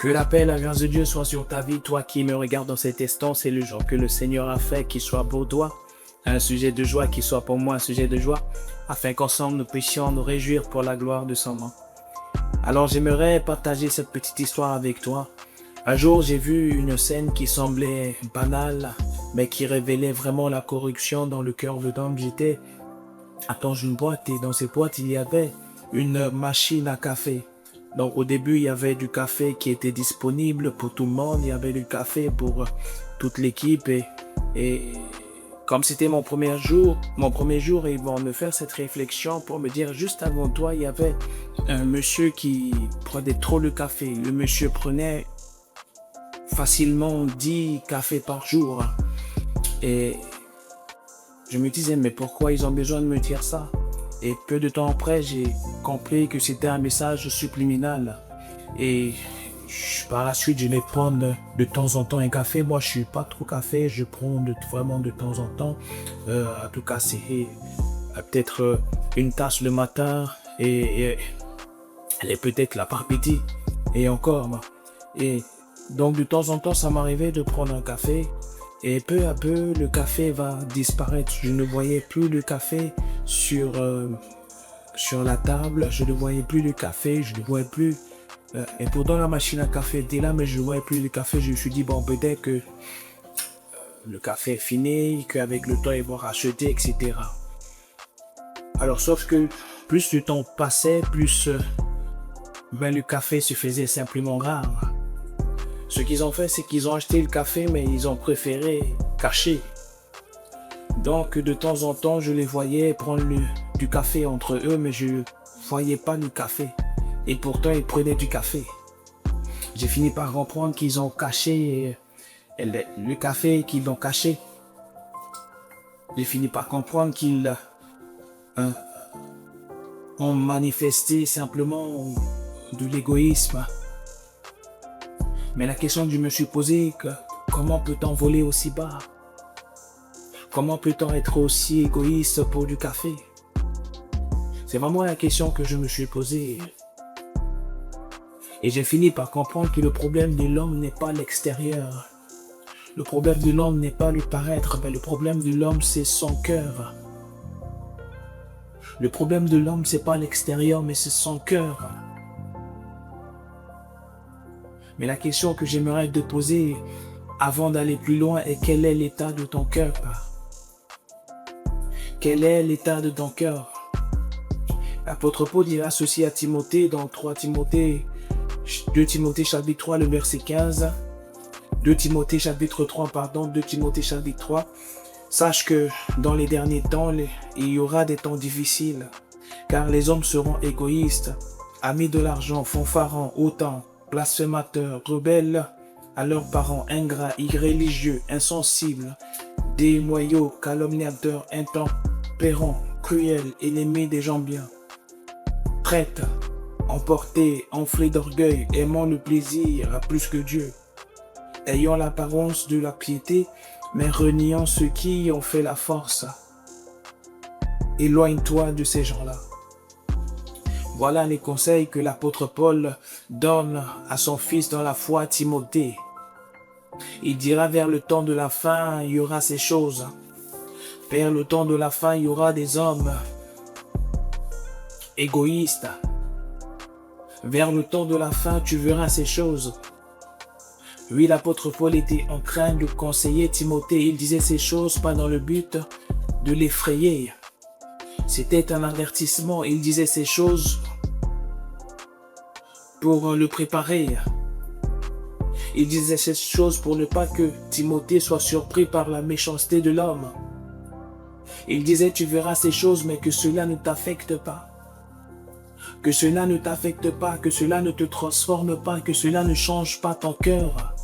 Que la paix et la grâce de Dieu soient sur ta vie, toi qui me regardes dans cet instant. C'est le jour que le Seigneur a fait, qu'il soit pour toi un sujet de joie, qu'il soit pour moi un sujet de joie, afin qu'ensemble nous puissions nous réjouir pour la gloire de son nom. Alors j'aimerais partager cette petite histoire avec toi. Un jour, j'ai vu une scène qui semblait banale, mais qui révélait vraiment la corruption dans le cœur de l'homme. J'étais dans une boîte et dans cette boîte, il y avait une machine à café. Donc au début, il y avait du café qui était disponible pour tout le monde. Il y avait du café pour toute l'équipe. Et comme c'était mon premier jour, ils vont me faire cette réflexion pour me dire, juste avant toi, il y avait un monsieur qui prenait trop le café. Le monsieur prenait facilement 10 cafés par jour. Et je me disais, mais pourquoi ils ont besoin de me dire ça? Et peu de temps après, j'ai compris que c'était un message subliminal. Et par la suite, je vais prendre de temps en temps un café. Moi, je suis pas trop café, je prends vraiment de temps en temps. En tout cas, c'est peut-être une tasse le matin et elle est peut-être là par midi. Et encore. Et donc, de temps en temps, ça m'arrivait de prendre un café. Et peu à peu, le café va disparaître. Je ne voyais plus le café sur la table. Je ne voyais plus le café. Je ne voyais plus. Et pourtant, la machine à café était là, mais je ne voyais plus le café. Je me suis dit, bon, peut-être que le café est fini, qu'avec le temps, ils vont racheter, etc. Alors, sauf que plus le temps passait, plus le café se faisait simplement rare. Ce qu'ils ont fait, c'est qu'ils ont acheté le café, mais ils ont préféré cacher. Donc, de temps en temps, je les voyais prendre du café entre eux, mais je ne voyais pas le café. Et pourtant, ils prenaient du café. J'ai fini par comprendre qu'ils ont caché le café qu'ils ont caché. J'ai fini par comprendre qu'ils ont manifesté simplement de l'égoïsme. Mais la question que je me suis posée, comment peut-on voler aussi bas? Comment peut-on être aussi égoïste pour du café? C'est vraiment la question que je me suis posée. Et j'ai fini par comprendre que le problème de l'homme n'est pas l'extérieur. Le problème de l'homme n'est pas le paraître, mais le problème de l'homme, c'est son cœur. Le problème de l'homme, c'est pas l'extérieur, mais c'est son cœur. Mais la question que j'aimerais te poser avant d'aller plus loin est quel est l'état de ton cœur? Quel est l'état de ton cœur? L'apôtre Paul dira ceci à Timothée dans 2 Timothée chapitre 3, le verset 15. 2 Timothée chapitre 3. Sache que dans les derniers temps, il y aura des temps difficiles, car les hommes seront égoïstes, amis de l'argent, fanfarons, hautains, blasphémateurs, rebelles à leurs parents, ingrats, irréligieux, insensibles, déloyaux, calomniateurs, intempérants, cruels, ennemis des gens bien, traîtres, emportés, enflés d'orgueil, aimant le plaisir plus que Dieu, ayant l'apparence de la piété, mais reniant ceux qui ont fait la force. Éloigne-toi de ces gens-là. Voilà les conseils que l'apôtre Paul donne à son fils dans la foi, Timothée. Il dira vers le temps de la fin, il y aura ces choses. Vers le temps de la fin, il y aura des hommes égoïstes. Vers le temps de la fin, tu verras ces choses. Oui, l'apôtre Paul était en train de conseiller Timothée. Il disait ces choses pas dans le but de l'effrayer. C'était un avertissement. Il disait ces choses pour le préparer. Il disait ces choses pour ne pas que Timothée soit surpris par la méchanceté de l'homme. Il disait, tu verras ces choses, mais que cela ne t'affecte pas. Que cela ne t'affecte pas, que cela ne te transforme pas, que cela ne change pas ton cœur,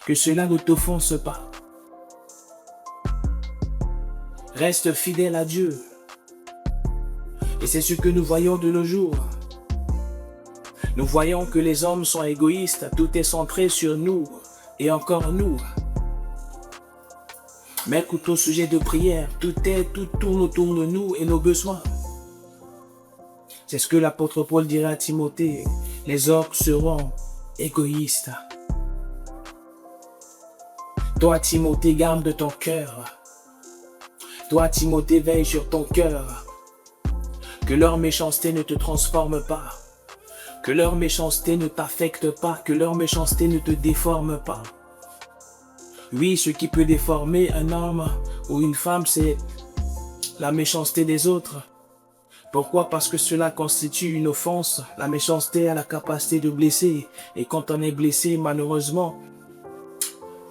que cela ne t'offense pas. Reste fidèle à Dieu. Et c'est ce que nous voyons de nos jours. Nous voyons que les hommes sont égoïstes, tout est centré sur nous et encore nous. Mais écoute, au sujet de prière, tout tourne autour de nous et nos besoins. C'est ce que l'apôtre Paul dirait à Timothée. Les orgues seront égoïste. Toi, Timothée, garde ton cœur. Toi, Timothée, veille sur ton cœur. Que leur méchanceté ne te transforme pas. Que leur méchanceté ne t'affecte pas. Que leur méchanceté ne te déforme pas. Oui, ce qui peut déformer un homme ou une femme, c'est la méchanceté des autres. Pourquoi? Parce que cela constitue une offense. La méchanceté a la capacité de blesser. Et quand on est blessé, malheureusement,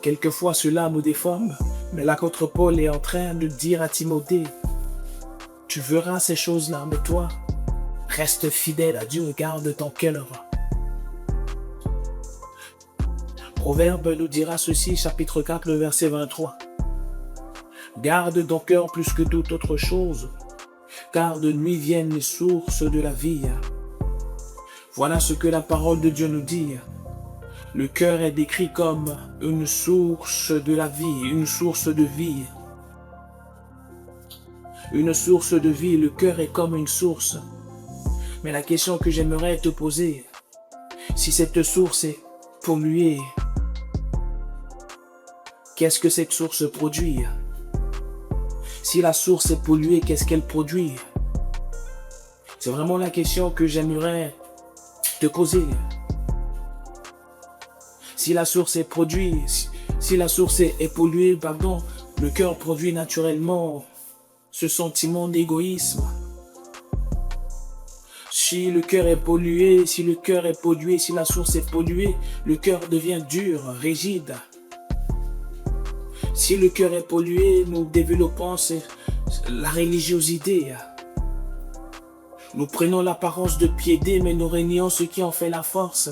quelquefois cela nous déforme. Mais l'apôtre Paul est en train de dire à Timothée, tu verras ces choses-là, mais toi, reste fidèle à Dieu, garde ton cœur. Proverbe nous dira ceci, chapitre 4, le verset 23. Garde ton cœur plus que toute autre chose, car de lui viennent les sources de la vie. Voilà ce que la parole de Dieu nous dit. Le cœur est décrit comme une source de la vie, une source de vie. Une source de vie, le cœur est comme une source. Mais la question que j'aimerais te poser, si cette source est polluée, qu'est-ce que cette source produit? Si la source est polluée, qu'est-ce qu'elle produit? C'est vraiment la question que j'aimerais te poser. Si la source est si la source est polluée, le cœur produit naturellement ce sentiment d'égoïsme. Si le cœur est pollué, si la source est polluée, le cœur devient dur, rigide. Si le cœur est pollué, nous développons la religiosité. Nous prenons l'apparence de piété, mais nous régnons ce qui en fait la force.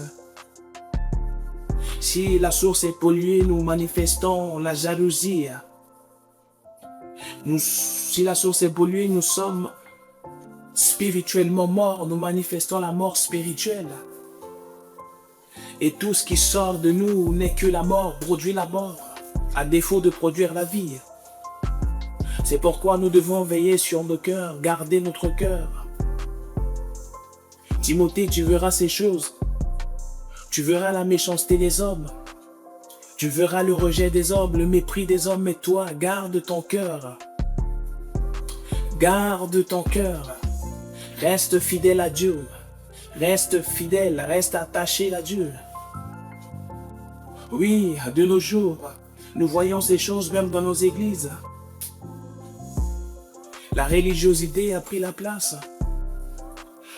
Si la source est polluée, nous manifestons la jalousie. Si la source est polluée, nous sommes spirituellement morts, nous manifestons la mort spirituelle. Et tout ce qui sort de nous n'est que la mort, produit la mort, à défaut de produire la vie. C'est pourquoi nous devons veiller sur nos cœurs, garder notre cœur. Timothée, tu verras ces choses. Tu verras la méchanceté des hommes. Tu verras le rejet des hommes, le mépris des hommes, mais toi, garde ton cœur. Garde ton cœur. Reste fidèle à Dieu. Reste fidèle, reste attaché à Dieu. Oui, de nos jours, nous voyons ces choses même dans nos églises. La religiosité a pris la place.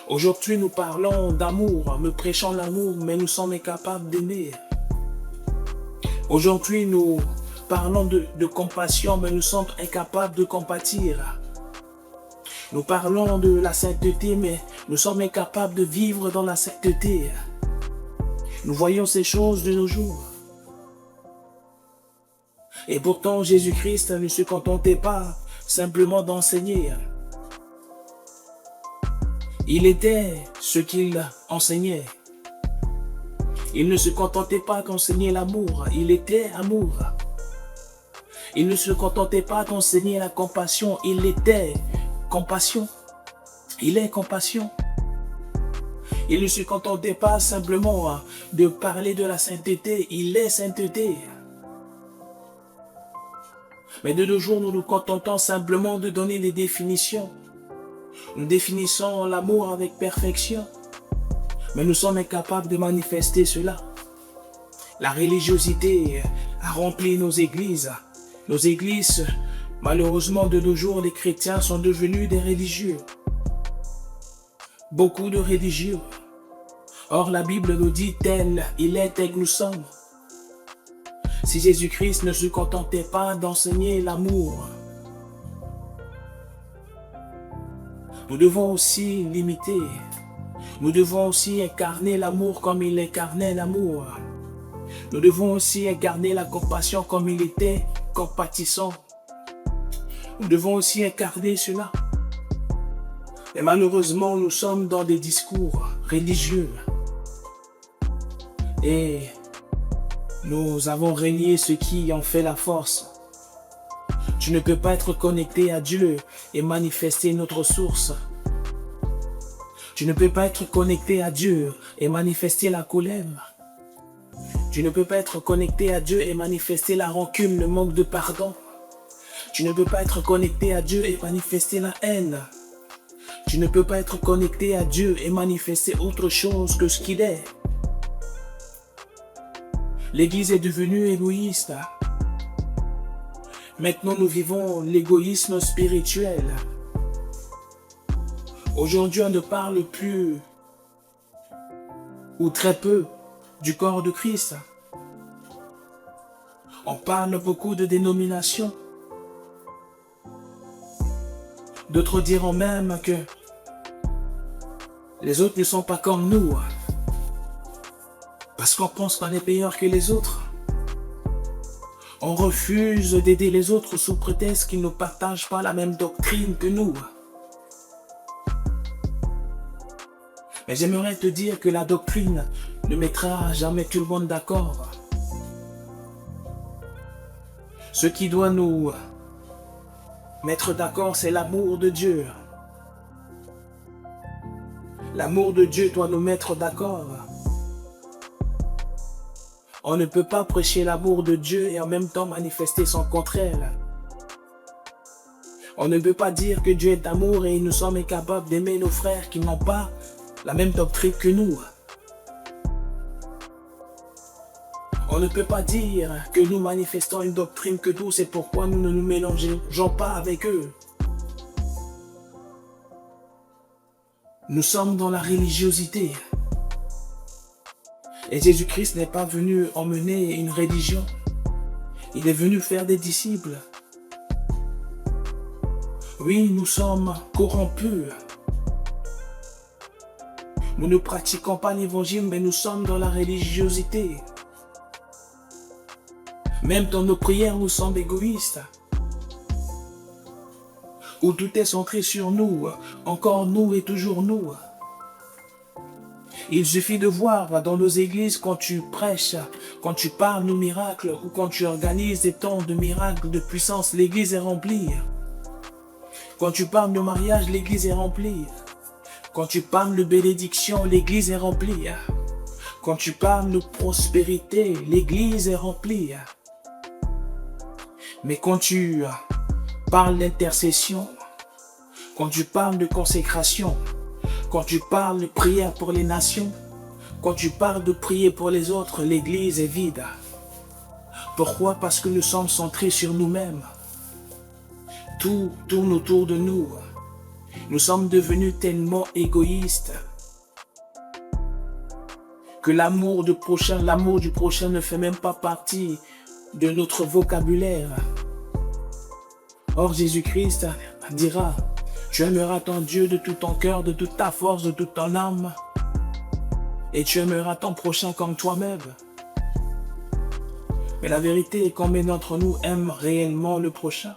Aujourd'hui, nous parlons d'amour, nous prêchons l'amour, mais nous sommes incapables d'aimer. Aujourd'hui, nous parlons de compassion, mais nous sommes incapables de compatir. Nous parlons de la sainteté, mais nous sommes incapables de vivre dans la sainteté. Nous voyons ces choses de nos jours. Et pourtant, Jésus-Christ ne se contentait pas simplement d'enseigner. Il était ce qu'il enseignait. Il ne se contentait pas d'enseigner l'amour, il était amour. Il ne se contentait pas d'enseigner la compassion, il était compassion. Il est compassion. Il ne se contentait pas simplement de parler de la sainteté, il est sainteté. Mais de nos jours, nous nous contentons simplement de donner des définitions. Nous définissons l'amour avec perfection, mais nous sommes incapables de manifester cela. La religiosité a rempli nos églises. Nos églises, malheureusement de nos jours, les chrétiens sont devenus des religieux. Beaucoup de religieux. Or la Bible nous dit tel il est, tel nous sommes. Si Jésus-Christ ne se contentait pas d'enseigner l'amour, nous devons aussi l'imiter. Nous devons aussi incarner l'amour comme il incarnait l'amour. Nous devons aussi incarner la compassion comme il était compatissant. Nous devons aussi incarner cela. Et malheureusement, nous sommes dans des discours religieux. Et nous avons renié ce qui en fait la force. Tu ne peux pas être connecté à Dieu et manifester notre source. Tu ne peux pas être connecté à Dieu et manifester la colère. Tu ne peux pas être connecté à Dieu et manifester la rancune, le manque de pardon. Tu ne peux pas être connecté à Dieu et manifester la haine. Tu ne peux pas être connecté à Dieu et manifester autre chose que ce qu'il est. L'Église est devenue égoïste. Maintenant, nous vivons l'égoïsme spirituel. Aujourd'hui, on ne parle plus ou très peu du corps de Christ. On parle beaucoup de dénominations. D'autres diront même que les autres ne sont pas comme nous. Parce qu'on pense qu'on est meilleur que les autres. On refuse d'aider les autres sous prétexte qu'ils ne partagent pas la même doctrine que nous. Mais j'aimerais te dire que la doctrine ne mettra jamais tout le monde d'accord. Ce qui doit nous mettre d'accord, c'est l'amour de Dieu. L'amour de Dieu doit nous mettre d'accord. On ne peut pas prêcher l'amour de Dieu et en même temps manifester son contraire. On ne peut pas dire que Dieu est amour et nous sommes incapables d'aimer nos frères qui n'ont pas la même doctrine que nous. On ne peut pas dire que nous manifestons une doctrine que nous, c'est pourquoi nous ne nous mélangeons pas avec eux. Nous sommes dans la religiosité. Et Jésus-Christ n'est pas venu emmener une religion. Il est venu faire des disciples. Oui, nous sommes corrompus. Nous ne pratiquons pas l'évangile, mais nous sommes dans la religiosité. Même dans nos prières, nous sommes égoïstes. Où tout est centré sur nous, encore nous et toujours nous. Il suffit de voir dans nos églises quand tu prêches, quand tu parles de miracles ou quand tu organises des temps de miracles, de puissance, l'église est remplie. Quand tu parles de mariage, l'église est remplie. Quand tu parles de bénédiction, l'église est remplie. Quand tu parles de prospérité, l'église est remplie. Mais quand tu parles d'intercession, quand tu parles de consécration, quand tu parles de prière pour les nations, quand tu parles de prier pour les autres, l'église est vide. Pourquoi? Parce que nous sommes centrés sur nous-mêmes. Tout tourne autour de nous. Nous sommes devenus tellement égoïstes que l'amour du prochain ne fait même pas partie de notre vocabulaire. Or, Jésus-Christ dira: tu aimeras ton Dieu de tout ton cœur, de toute ta force, de toute ton âme, et tu aimeras ton prochain comme toi-même. Mais la vérité est combien d'entre nous aiment réellement le prochain?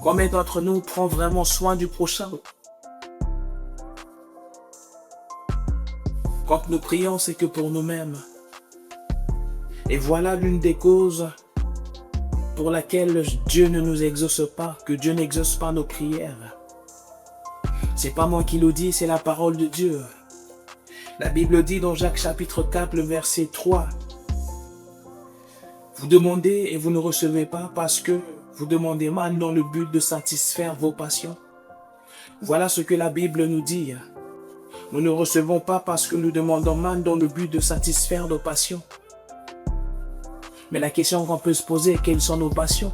Combien d'entre nous prend vraiment soin du prochain? Quand nous prions, c'est que pour nous-mêmes. Et voilà l'une des causes pour laquelle Dieu ne nous exauce pas, que Dieu n'exauce pas nos prières. C'est pas moi qui le dis, c'est la parole de Dieu. La Bible dit dans Jacques chapitre 4, le verset 3, vous demandez et vous ne recevez pas parce que vous demandez mal dans le but de satisfaire vos passions. Voilà ce que la Bible nous dit. Nous ne recevons pas parce que nous demandons mal dans le but de satisfaire nos passions. Mais la question qu'on peut se poser est: quelles sont nos passions?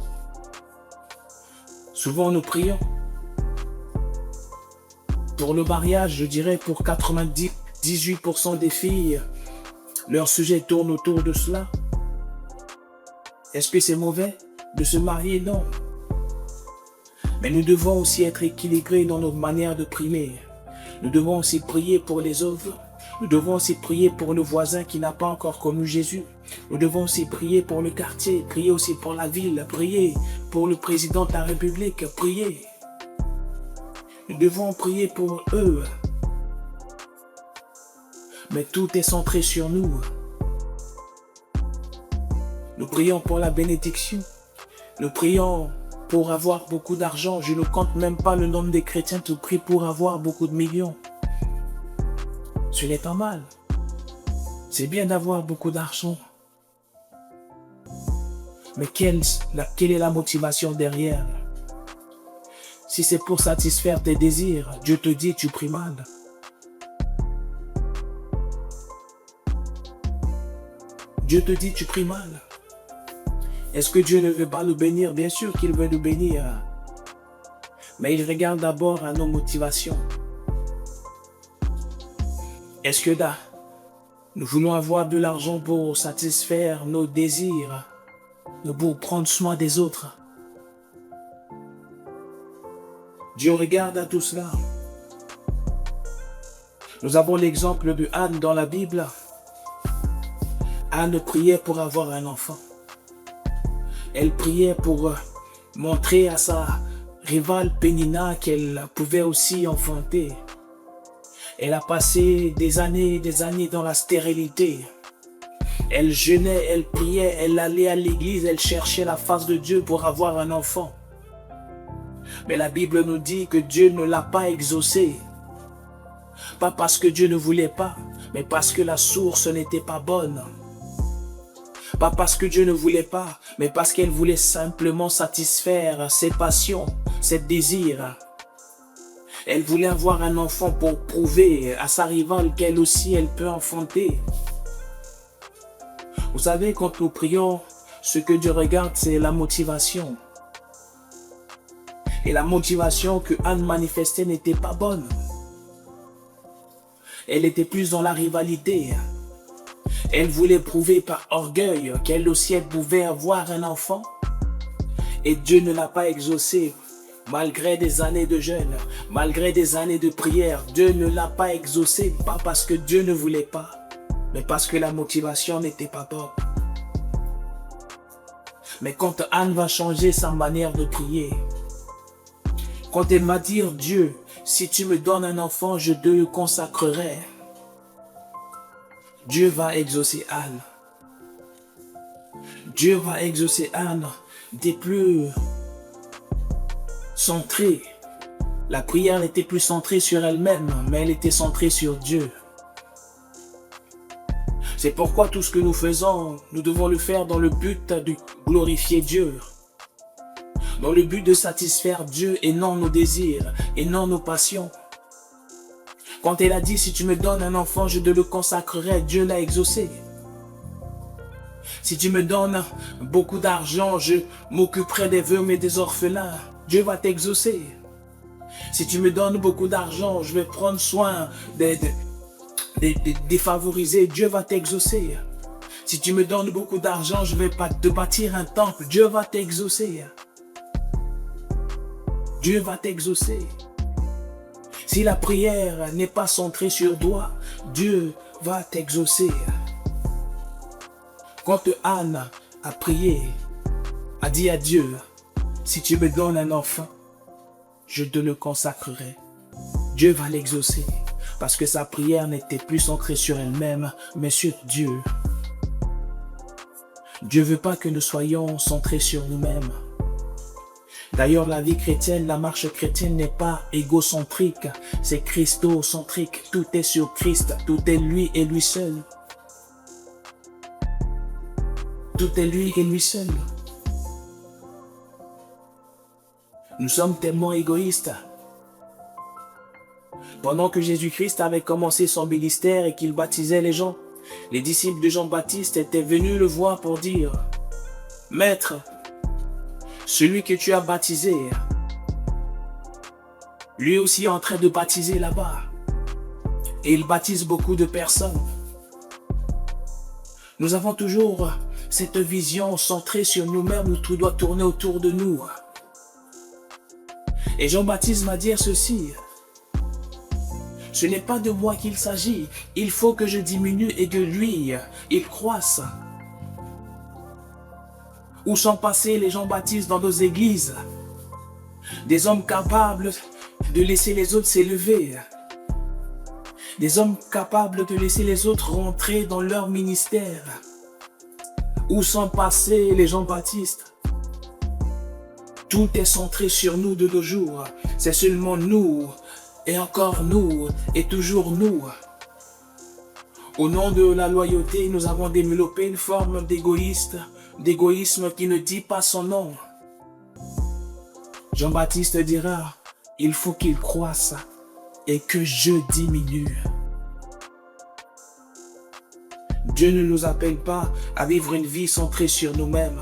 Souvent nous prions. Pour le mariage, je dirais pour 98% des filles, leur sujet tourne autour de cela. Est-ce que c'est mauvais de se marier? Non. Mais nous devons aussi être équilibrés dans notre manière de prier. Nous devons aussi prier pour les autres. Nous devons aussi prier pour nos voisins qui n'ont pas encore connu Jésus. Nous devons aussi prier pour le quartier, prier aussi pour la ville, prier pour le président de la République, prier. Nous devons prier pour eux. Mais tout est centré sur nous. Nous prions pour la bénédiction. Nous prions pour avoir beaucoup d'argent. Je ne compte même pas le nombre de chrétiens qui prient pour avoir beaucoup de millions. Ce n'est pas mal. C'est bien d'avoir beaucoup d'argent. Mais quelle est la motivation derrière? Si c'est pour satisfaire tes désirs, Dieu te dit tu pries mal. Dieu te dit tu pries mal. Est-ce que Dieu ne veut pas nous bénir? Bien sûr qu'il veut nous bénir. Mais il regarde d'abord à nos motivations. Est-ce que nous voulons avoir de l'argent pour satisfaire nos désirs, pour prendre soin des autres? Dieu regarde à tout cela. Nous avons l'exemple de Anne dans la Bible. Anne priait pour avoir un enfant. Elle priait pour montrer à sa rivale Pénina qu'elle pouvait aussi enfanter. Elle a passé des années dans la stérilité. Elle jeûnait, elle priait, elle allait à l'église, elle cherchait la face de Dieu pour avoir un enfant. Mais la Bible nous dit que Dieu ne l'a pas exaucé. Pas parce que Dieu ne voulait pas, mais parce que la source n'était pas bonne. Pas parce que Dieu ne voulait pas, mais parce qu'elle voulait simplement satisfaire ses passions, ses désirs. Elle voulait avoir un enfant pour prouver à sa rivale qu'elle aussi, elle peut enfanter. Vous savez, quand nous prions, ce que Dieu regarde, c'est la motivation. Et la motivation que Anne manifestait n'était pas bonne. Elle était plus dans la rivalité. Elle voulait prouver par orgueil qu'elle aussi elle pouvait avoir un enfant. Et Dieu ne l'a pas exaucé. Malgré des années de jeûne, malgré des années de prière, Dieu ne l'a pas exaucé. Pas parce que Dieu ne voulait pas, mais parce que la motivation n'était pas bonne. Mais quand Anne va changer sa manière de prier, quand elle va dire Dieu, si tu me donnes un enfant, je te le consacrerai. Dieu va exaucer Anne. Dieu va exaucer Anne des plus centrée. La prière n'était plus centrée sur elle-même, mais elle était centrée sur Dieu. C'est pourquoi tout ce que nous faisons, nous devons le faire dans le but de glorifier Dieu. Dans le but de satisfaire Dieu et non nos désirs, et non nos passions. Quand elle a dit, si tu me donnes un enfant, je te le consacrerai, Dieu l'a exaucé. Si tu me donnes beaucoup d'argent, je m'occuperai des veuves et des orphelins. Dieu va t'exaucer. Si tu me donnes beaucoup d'argent, je vais prendre soin des défavorisés. Dieu va t'exaucer. Si tu me donnes beaucoup d'argent, je vais te bâtir un temple. Dieu va t'exaucer. Dieu va t'exaucer. Si la prière n'est pas centrée sur toi, Dieu va t'exaucer. Quand Anne a prié, a dit à Dieu, si tu me donnes un enfant, je te le consacrerai. Dieu va l'exaucer parce que sa prière n'était plus centrée sur elle-même, mais sur Dieu. Dieu ne veut pas que nous soyons centrés sur nous-mêmes. D'ailleurs, la vie chrétienne, la marche chrétienne n'est pas égocentrique, c'est christocentrique. Tout est sur Christ, tout est lui et lui seul. Tout est lui et lui seul. Nous sommes tellement égoïstes. Pendant que Jésus-Christ avait commencé son ministère et qu'il baptisait les gens, les disciples de Jean-Baptiste étaient venus le voir pour dire « Maître, celui que tu as baptisé, lui aussi est en train de baptiser là-bas. Et il baptise beaucoup de personnes. » Nous avons toujours cette vision centrée sur nous-mêmes où tout doit tourner autour de nous. Et Jean-Baptiste m'a dit ceci. Ce n'est pas de moi qu'il s'agit. Il faut que je diminue et que lui, il croisse. Où sont passés les Jean-Baptiste dans nos églises? Des hommes capables de laisser les autres s'élever. Des hommes capables de laisser les autres rentrer dans leur ministère. Où sont passés les Jean-Baptiste? Tout est centré sur nous de nos jours. C'est seulement nous, et encore nous, et toujours nous. Au nom de la loyauté, nous avons développé une forme d'égoïsme qui ne dit pas son nom. Jean-Baptiste dira, il faut qu'il croisse et que je diminue. Dieu ne nous appelle pas à vivre une vie centrée sur nous-mêmes.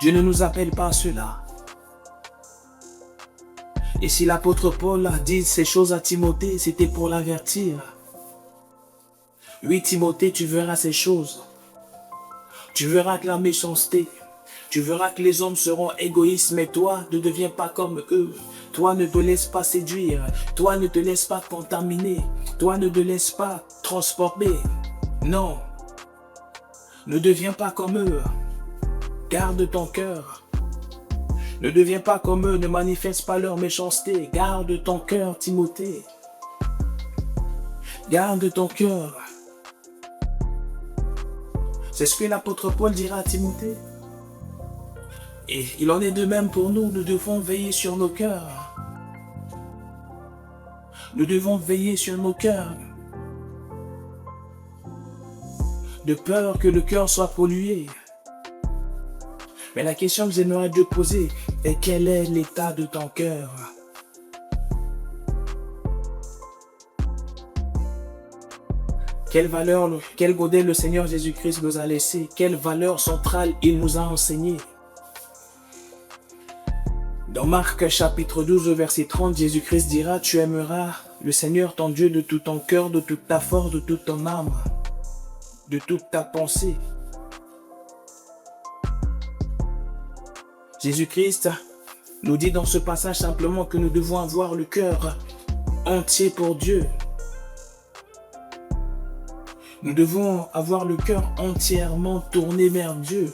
Dieu ne nous appelle pas à cela. Et si l'apôtre Paul a dit ces choses à Timothée, c'était pour l'avertir. Oui, Timothée, tu verras ces choses. Tu verras que la méchanceté, tu verras que les hommes seront égoïstes, mais toi, ne deviens pas comme eux. Toi, ne te laisse pas séduire. Toi, ne te laisse pas contaminer. Toi, ne te laisse pas transformer. Non. Ne deviens pas comme eux. Garde ton cœur. Ne deviens pas comme eux, ne manifeste pas leur méchanceté. Garde ton cœur, Timothée. Garde ton cœur. C'est ce que l'apôtre Paul dira à Timothée. Et il en est de même pour nous, nous devons veiller sur nos cœurs. Nous devons veiller sur nos cœurs. De peur que le cœur soit pollué. Mais la question que j'aimerais te poser est quel est l'état de ton cœur? Quelle valeur, quel modèle le Seigneur Jésus-Christ nous a laissé? Quelle valeur centrale il nous a enseigné? Dans Marc chapitre 12 verset 30, Jésus-Christ dira, tu aimeras le Seigneur ton Dieu de tout ton cœur, de toute ta force, de toute ton âme, de toute ta pensée. Jésus-Christ nous dit dans ce passage simplement que nous devons avoir le cœur entier pour Dieu. Nous devons avoir le cœur entièrement tourné vers Dieu.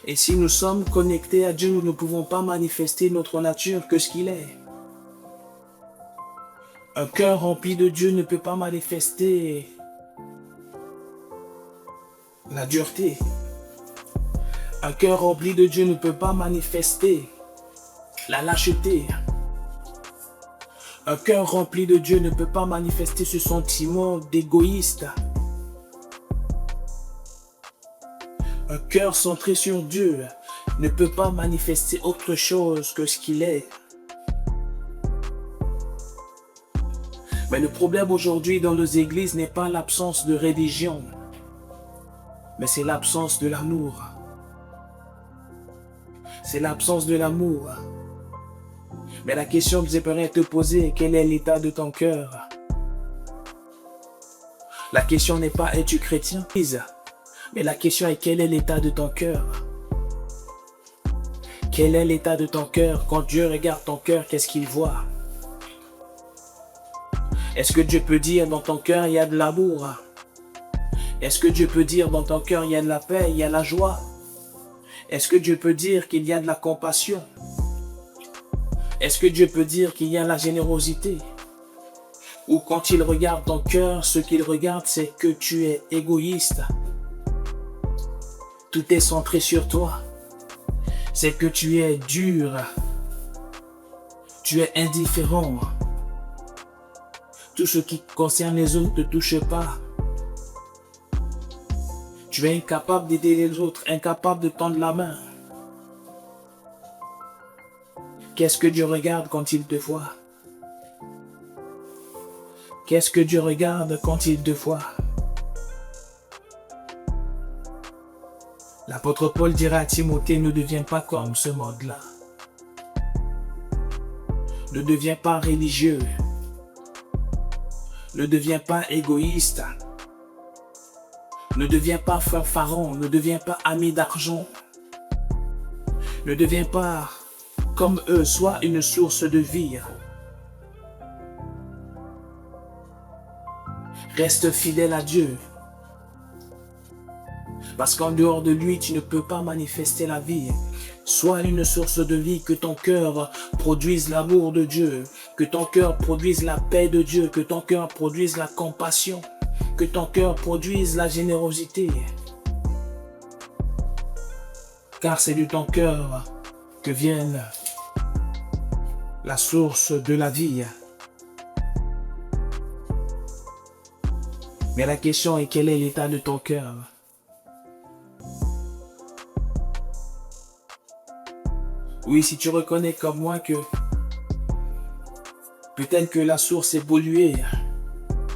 Et si nous sommes connectés à Dieu, nous ne pouvons pas manifester notre nature que ce qu'il est. Un cœur rempli de Dieu ne peut pas manifester la dureté. Un cœur rempli de Dieu ne peut pas manifester la lâcheté. Un cœur rempli de Dieu ne peut pas manifester ce sentiment d'égoïste. Un cœur centré sur Dieu ne peut pas manifester autre chose que ce qu'il est. Mais le problème aujourd'hui dans nos églises n'est pas l'absence de religion, mais c'est l'absence de l'amour. C'est l'absence de l'amour. Mais la question que j'aimerais te poser est quel est l'état de ton cœur? La question n'est pas es-tu chrétien? Mais la question est quel est l'état de ton cœur? Quel est l'état de ton cœur? Quand Dieu regarde ton cœur, qu'est-ce qu'il voit? Est-ce que Dieu peut dire dans ton cœur il y a de l'amour? Est-ce que Dieu peut dire dans ton cœur il y a de la paix, il y a de la joie? Est-ce que Dieu peut dire qu'il y a de la compassion? Est-ce que Dieu peut dire qu'il y a de la générosité? Ou quand il regarde ton cœur, ce qu'il regarde, c'est que tu es égoïste. Tout est centré sur toi. C'est que tu es dur. Tu es indifférent. Tout ce qui concerne les autres ne te touche pas. Tu es incapable d'aider les autres, incapable de tendre la main. Qu'est-ce que Dieu regarde quand il te voit? Qu'est-ce que Dieu regarde quand il te voit? L'apôtre Paul dira à Timothée, ne deviens pas comme ce monde-là. Ne deviens pas religieux. Ne deviens pas égoïste. Ne deviens pas fanfaron. Ne deviens pas ami d'argent. Ne deviens pas comme eux, sois une source de vie. Reste fidèle à Dieu. Parce qu'en dehors de lui, tu ne peux pas manifester la vie. Sois une source de vie, que ton cœur produise l'amour de Dieu, que ton cœur produise la paix de Dieu, que ton cœur produise la compassion, que ton cœur produise la générosité. Car c'est de ton cœur que viennent la source de la vie. Mais la question est, quel est l'état de ton cœur? Oui, si tu reconnais comme moi que peut-être que la source est polluée,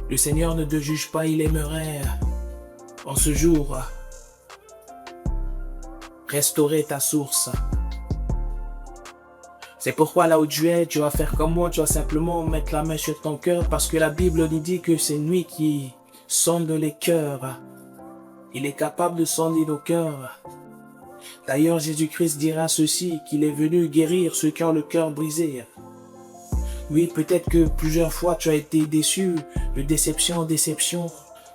le Seigneur ne te juge pas, il aimerait en ce jour restaurer ta source. C'est pourquoi là où tu es, tu vas faire comme moi, tu vas simplement mettre la main sur ton cœur, parce que la Bible nous dit que c'est lui qui sonde les cœurs. Il est capable de sonder nos cœurs. D'ailleurs, Jésus-Christ dira ceci, qu'il est venu guérir ceux qui ont le cœur brisé. Oui, peut-être que plusieurs fois tu as été déçu, de déception en déception,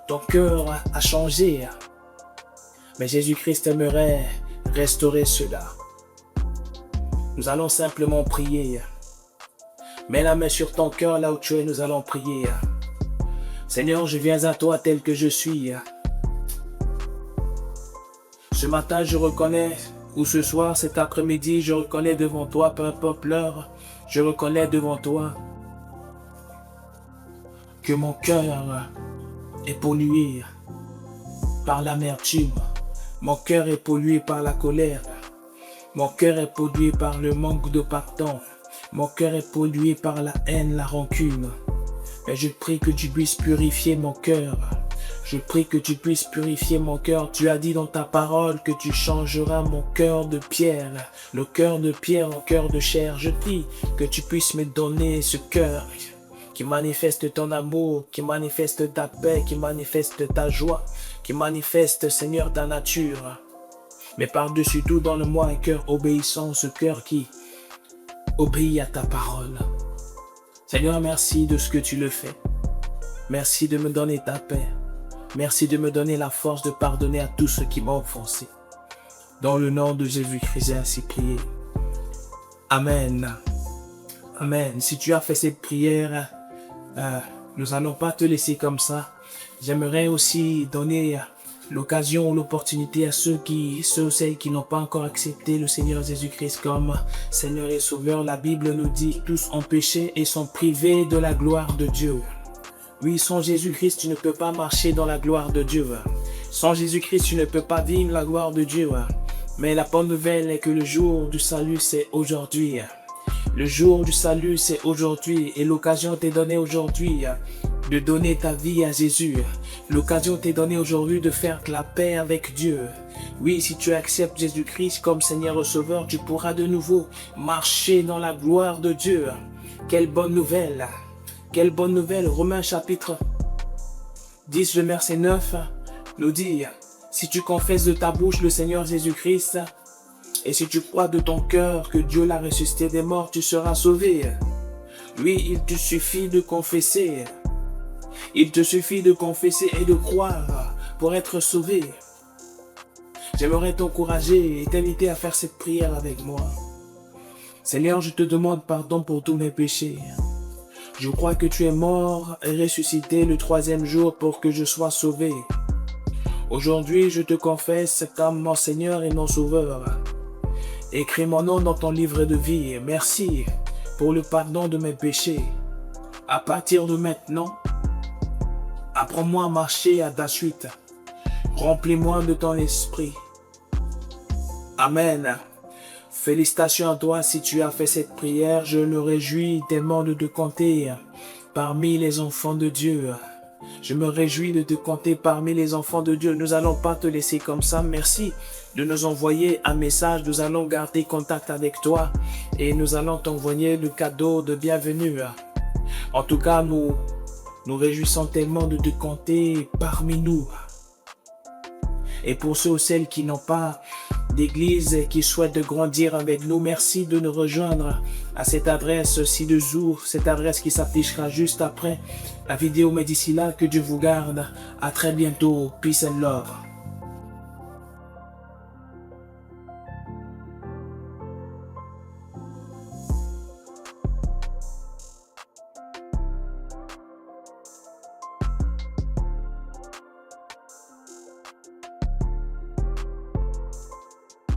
ton cœur a changé. Mais Jésus-Christ aimerait restaurer cela. Nous allons simplement prier. Mets la main sur ton cœur là où tu es, nous allons prier. Seigneur, je viens à toi tel que je suis. Ce matin, je reconnais, ou ce soir, cet après-midi, je reconnais devant toi, peu importe l'heure, je reconnais devant toi que mon cœur est pollué par l'amertume. Mon cœur est pollué par la colère. Mon cœur est pollué par le manque de pardon. Mon cœur est pollué par la haine, la rancune. Et je prie que tu puisses purifier mon cœur. Je prie que tu puisses purifier mon cœur. Tu as dit dans ta parole que tu changeras mon cœur de pierre, le cœur de pierre en cœur de chair. Je prie que tu puisses me donner ce cœur qui manifeste ton amour, qui manifeste ta paix, qui manifeste ta joie, qui manifeste, Seigneur, ta nature. Mais par-dessus tout, donne-moi un cœur obéissant, ce cœur qui obéit à ta parole. Seigneur, merci de ce que tu le fais. Merci de me donner ta paix. Merci de me donner la force de pardonner à tous ceux qui m'ont offensé. Dans le nom de Jésus-Christ, j'ai ainsi prié. Amen. Amen. Si tu as fait cette prière, nous n'allons pas te laisser comme ça. J'aimerais aussi donner l'occasion ou l'opportunité à ceux ou celles qui n'ont pas encore accepté le Seigneur Jésus-Christ comme Seigneur et Sauveur. La Bible nous dit, tous ont péché et sont privés de la gloire de Dieu. Oui, sans Jésus-Christ, tu ne peux pas marcher dans la gloire de Dieu. Sans Jésus-Christ, tu ne peux pas vivre la gloire de Dieu. Mais la bonne nouvelle est que le jour du salut, c'est aujourd'hui. Le jour du salut, c'est aujourd'hui. Et l'occasion t'est donnée aujourd'hui de donner ta vie à Jésus. L'occasion t'est donnée aujourd'hui de faire la paix avec Dieu. Oui, si tu acceptes Jésus-Christ comme Seigneur et Sauveur, tu pourras de nouveau marcher dans la gloire de Dieu. Quelle bonne nouvelle! Quelle bonne nouvelle! Romains chapitre 10, le verset 9 nous dit, si tu confesses de ta bouche le Seigneur Jésus-Christ, et si tu crois de ton cœur que Dieu l'a ressuscité des morts, tu seras sauvé. Oui, il te suffit de confesser. Il te suffit de confesser et de croire pour être sauvé. J'aimerais t'encourager et t'inviter à faire cette prière avec moi. Seigneur, je te demande pardon pour tous mes péchés. Je crois que tu es mort et ressuscité le 3e jour pour que je sois sauvé. Aujourd'hui, je te confesse comme mon Seigneur et mon Sauveur. Écris mon nom dans ton livre de vie. Merci pour le pardon de mes péchés. À partir de maintenant, apprends-moi à marcher à ta suite. Remplis-moi de ton esprit. Amen. Félicitations à toi si tu as fait cette prière. Je me réjouis tellement de te compter parmi les enfants de Dieu. Je me réjouis de te compter parmi les enfants de Dieu. Nous n'allons pas te laisser comme ça. Merci de nous envoyer un message. Nous allons garder contact avec toi et nous allons t'envoyer le cadeau de bienvenue. En tout cas, nous réjouissons tellement de te compter parmi nous. Et pour ceux ou celles qui n'ont pas d'église et qui souhaitent de grandir avec nous, merci de nous rejoindre à cette adresse ci-dessous, cette adresse qui s'affichera juste après la vidéo. Mais d'ici là, que Dieu vous garde. À très bientôt. Peace and love.